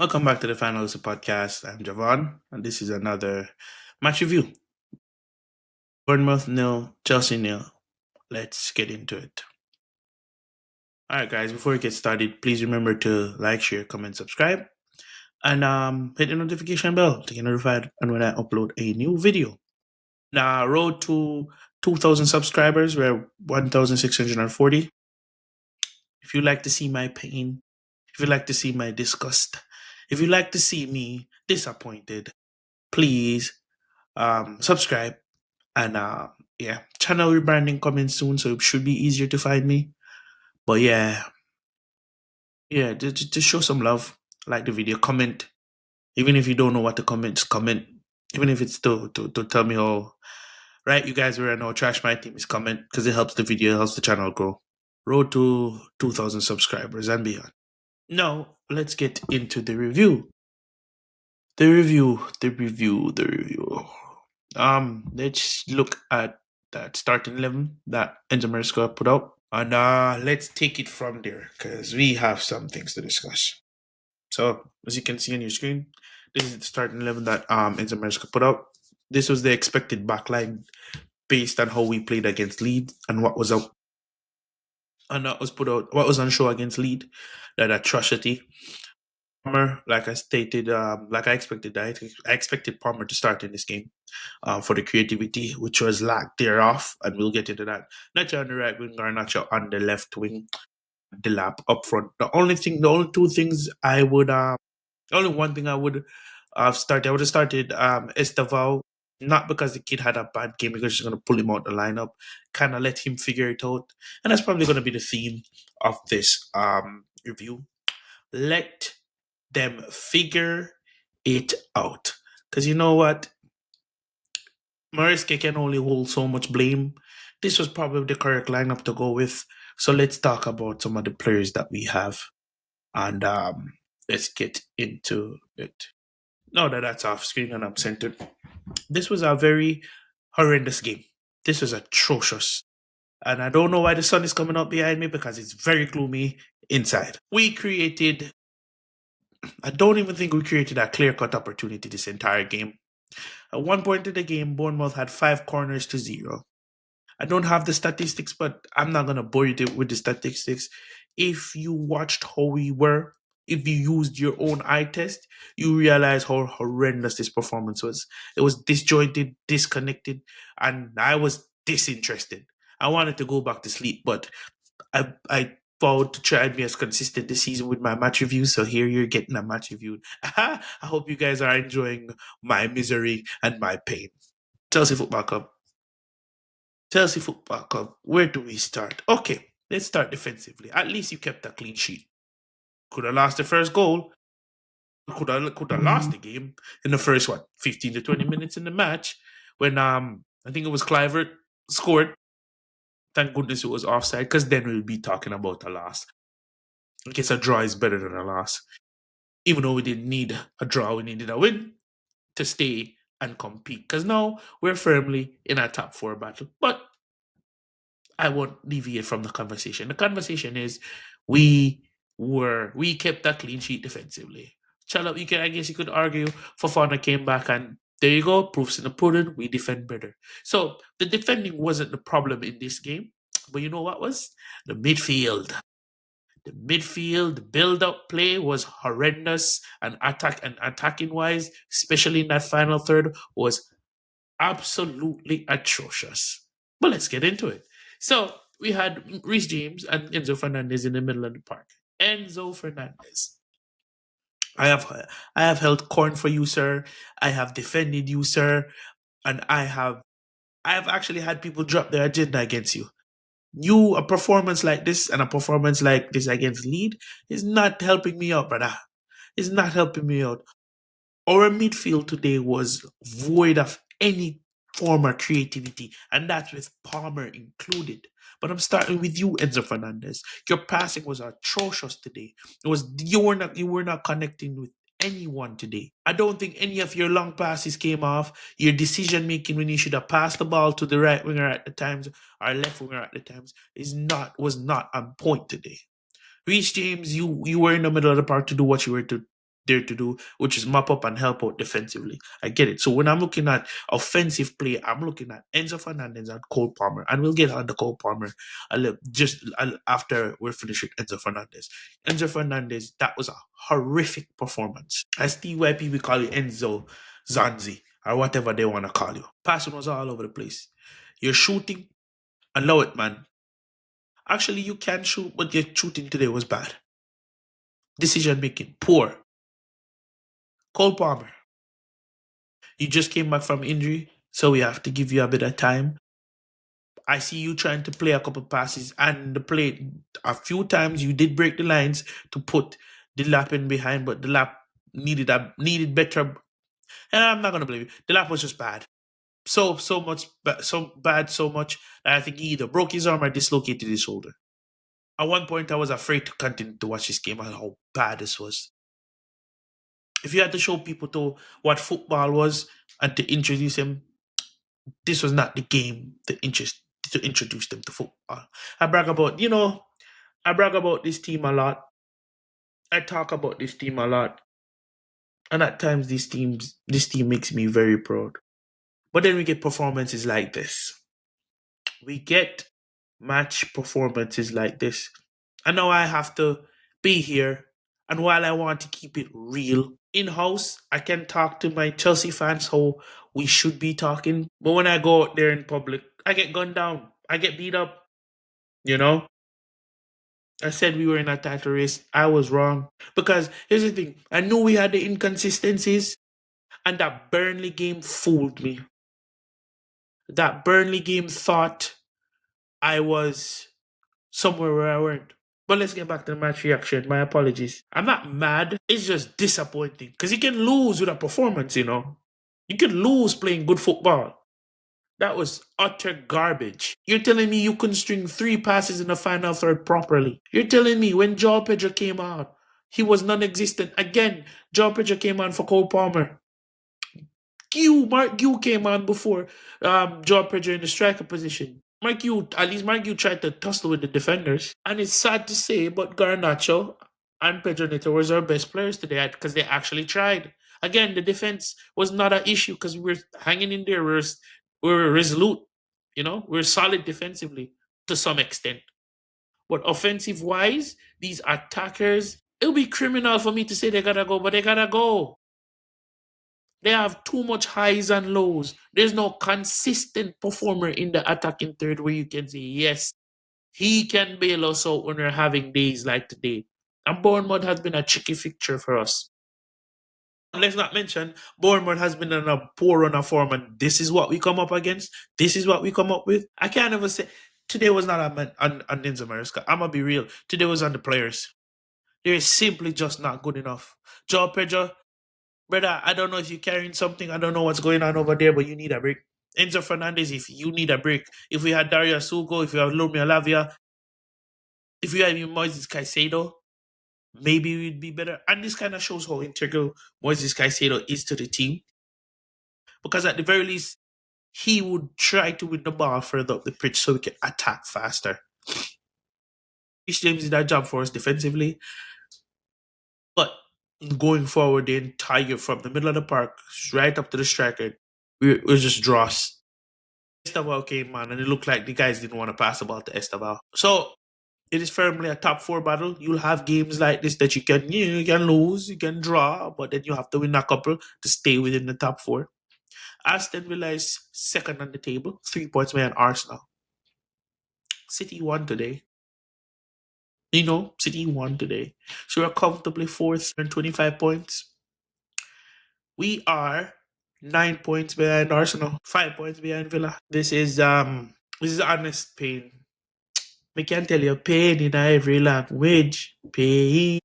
Welcome back to the Finals podcast. I'm Javon, and this is another match review. Bournemouth nil, Chelsea nil. Let's get into it. All right, guys. Before we get started, please remember to like, share, comment, subscribe, and hit the notification bell to get notified when I upload a new video. Now, road to 2,000 subscribers. We're 1,640. If you like to see my pain, if you like to see my disgust, if you like to see me disappointed, please subscribe. And yeah, channel rebranding coming soon, so it should be easier to find me. But yeah, to show some love, like the video, comment. Even if you don't know what to comment, just comment. Even if it's to tell me how right you guys were and how trash my team is, comment because it helps the video, it helps the channel grow. Road to 2,000 subscribers and beyond. Now let's get into the review. The review. Let's look at that starting 11 that Enzo Maresca put out. And let's take it from there because we have some things to discuss. So, as you can see on your screen, this is the starting 11 that Enzo Maresca put out. This was the expected backline based on how we played against Leeds and what was out. And that was put out, what was on show against Leeds, that atrocity. Palmer, like I stated, like I expected, I expected Palmer to start in this game for the creativity, which was lacked thereof, and we'll get into that. Nacho on the right wing, Garnacho on the left wing, Delap up front. The only two things I would, only one thing I would have started, I would have started Estevao, not because the kid had a bad game, because she's going to pull him out the lineup, kind of let him figure it out. And that's probably going to be the theme of this review. Let them figure it out. Because you know what? Maresca can only hold so much blame. This was probably the correct lineup to go with. So let's talk about some of the players that we have. And let's get into it. Now that that's off screen and I'm centered, this was a very horrendous game. This was atrocious. And I don't know why the sun is coming up behind me because it's very gloomy inside. I don't even think we created a clear-cut opportunity this entire game. At one point in the game, Bournemouth had 5 corners to 0. I don't have the statistics, but I'm not going to bore you with the statistics. If you watched how we were, if you used your own eye test, you realize how horrendous this performance was. It was disjointed, disconnected, and I was disinterested. I wanted to go back to sleep, but I vowed to try and be as consistent this season with my match reviews. So here you're getting a match review. I hope you guys are enjoying my misery and my pain. Chelsea Football Club. Chelsea Football Club. Where do we start? Okay, let's start defensively. At least you kept a clean sheet. Could have lost the first goal. Could have lost the game in the first 15 to 20 minutes in the match when I think it was Clivert scored. Thank goodness it was offside, because then we'll be talking about a loss. I guess a draw is better than a loss. Even though we didn't need a draw, we needed a win to stay and compete. Because now we're firmly in our top 4 battle. But I won't deviate from the conversation. The conversation is we kept a clean sheet defensively. I guess you could argue Fofana came back and there you go, proofs in the pudding, we defend better. So the defending wasn't the problem in this game. But you know what was? The midfield. The midfield, the build-up play was horrendous, and attacking wise, especially in that final third, was absolutely atrocious. But let's get into it. So we had Reece James and Enzo Fernandez in the middle of the park. Enzo Fernandez. I have held corn for you, sir. I have defended you, sir, and I have actually had people drop their agenda against you. A performance like this and a performance like this against Leeds is not helping me out, brother. It's not helping me out. Our midfield today was void of any form of creativity, and that's with Palmer included. But I'm starting with you, Enzo Fernandez. Your passing was atrocious today. You were not connecting with anyone today. I don't think any of your long passes came off. Your decision making when you should have passed the ball to the right winger at the times or left winger at the times was not on point today. Reece James, you were in the middle of the park to do what you were to there to do, which is mop up and help out defensively. I get it. So when I'm looking at offensive play, I'm looking at Enzo Fernandez and Cole Palmer, and we'll get on the Cole Palmer after we're finished with Enzo Fernandez. Enzo Fernandez, that was a horrific performance. As TYP, we call you Enzo Zanzi or whatever they want to call you. Passing was all over the place. You're shooting, allow it, man. Actually, you can shoot, but your shooting today was bad. Decision making, poor. Cole Palmer, you just came back from injury, so we have to give you a bit of time. I see you trying to play a couple passes, and the play a few times you did break the lines to put the lap in behind, but the lap needed better. And I'm not gonna blame you. The lap was just bad. So much so bad, so much that I think he either broke his arm or dislocated his shoulder. At one point, I was afraid to continue to watch this game and how bad this was. If you had to show people to what football was and to introduce them, this was not the game to introduce them to football. I brag about this team a lot. I talk about this team a lot. And at times this team makes me very proud. But then we get performances like this. We get match performances like this. And now I have to be here. And while I want to keep it real in house, I can talk to my Chelsea fans how we should be talking. But when I go out there in public, I get gunned down. I get beat up. You know? I said we were in a title race. I was wrong. Because here's the thing. I knew we had the inconsistencies. And that Burnley game fooled me. That Burnley game thought I was somewhere where I weren't. But let's get back to the match reaction. My apologies. I'm not mad. It's just disappointing. Because you can lose with a performance, you know. You can lose playing good football. That was utter garbage. You're telling me you couldn't string 3 passes in the final third properly. You're telling me when Joao Pedro came out, he was non-existent. Again, Joao Pedro came on for Cole Palmer. Mark Gu came on before Joao Pedro in the striker position. At least Mark Gu tried to tussle with the defenders. And it's sad to say, but Garnacho and Pedro Neto was our best players today because they actually tried. Again, the defense was not an issue because we were hanging in there. We were resolute. You know, we were solid defensively to some extent. But offensive wise, these attackers, it'll be criminal for me to say they gotta go, but they gotta go. They have too much highs and lows. There's no consistent performer in the attacking third where you can say, yes, he can bail us out when we're having days like today. And Bournemouth has been a tricky fixture for us. Let's not mention, Bournemouth has been on a poor run of form, and this is what we come up against. This is what we come up with. I can't ever say today was not on Ninja Mariska. I'm gonna be real. Today was on the players. They're simply just not good enough. Joe Pedro, brother, I don't know if you're carrying something. I don't know what's going on over there, but you need a break. Enzo Fernandez, if you need a break. If we had Dario Sugo, if we have Lumia Lavia, if we had even Moises Caicedo, maybe we'd be better. And this kind of shows how integral Moises Caicedo is to the team. Because at the very least, he would try to win the ball further up the pitch so we can attack faster. Each James did that job for us defensively. But going forward, the entire from the middle of the park right up to the striker, we're just dross. Estaval came on, and it looked like the guys didn't want to pass the ball to Estaval. So it is firmly a top 4 battle. You'll have games like this that you can lose, you can draw, but then you have to win a couple to stay within the top 4. Aston Villa is second on the table, 3 points behind Arsenal. City won today. City won today. So we're comfortably 4th and 25 points. We are 9 points behind Arsenal, 5 points behind Villa. This is honest pain. I can tell you pain in every language. Pain.